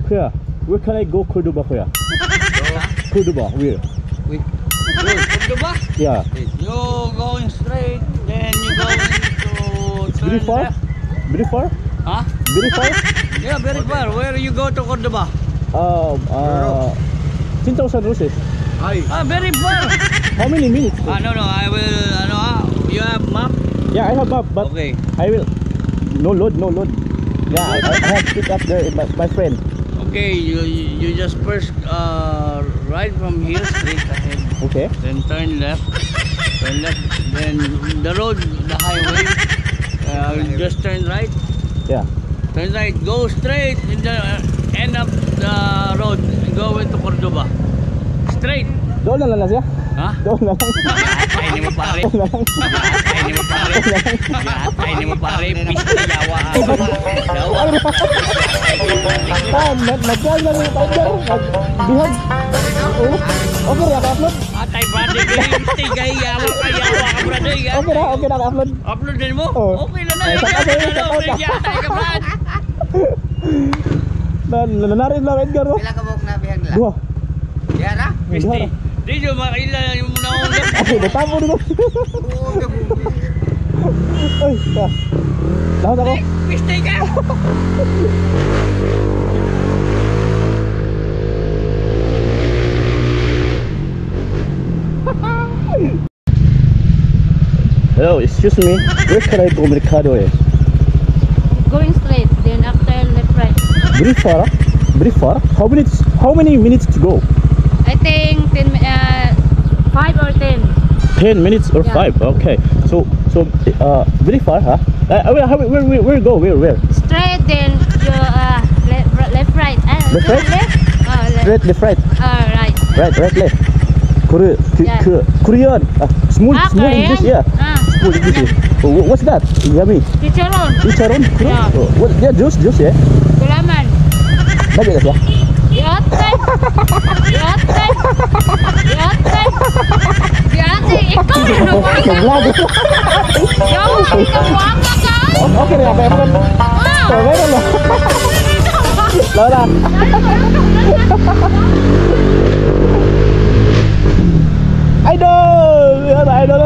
Where? Where can I go? Cordoba where? Cordoba, where? Wait. Cordoba? Yeah. You going straight, then you going to Very turn far? left. Very far? Huh? Very far? Yeah, very far. Where you go to Cordoba? 10,000 roses. Very far. How many minutes? No, I will, you have map? Yeah, I have map, but Okay. I will. No load. Yeah, I have to pick up my friend. Okay, you just first right from here straight ahead. Okay. Then turn left, then the road, the highway, just turn right, Yeah. turn right, go straight, in the end of the road, go into Cordoba, straight. Doon na lang siya. Ha? Doon na lang. Ay, hindi mo pare. Ay, hindi mo pare. Ay, hindi mo pare. Pista, yawa. Yawa. Nagkal na rin tayo. Bihag. Okay na, ka-upload. Atay, brother, pista, gay, yawa ka, brother. Okay na, ka-upload. Upload din mo? Oo. Okay lang na. Nanarin lang, Edgar. Pila ka buhok na bihag nila? Dua. Yara? Pista. Di nyo makilala yung muna akong gap. Ay, natamo dito. Ay, ya. Lahot ako. Pista ka. Hello, excuse me. Where can I go, Mercado? Going straight, then after left right. Very far, huh? Very far. How many minutes to go? I think 5 or 10. 10 minutes or Yeah. 5? Okay. So very far, huh? Where go? Where? Straight, then you left right. Left, right? Left? Straight, left, right. Right. Right, left. Yeah. Korean. Small English, yeah. Small English. What's that? Yummy. Chicharon. Chicharon? Yeah. What? Yeah, juice, yeah. Gulaman. Lagi na siya. Yate. Ikaw na naman. Nag-vlog. Yo, ikaw waka ka. Okay na, okay na. Okay na. Lola. Idol! Yan, idol.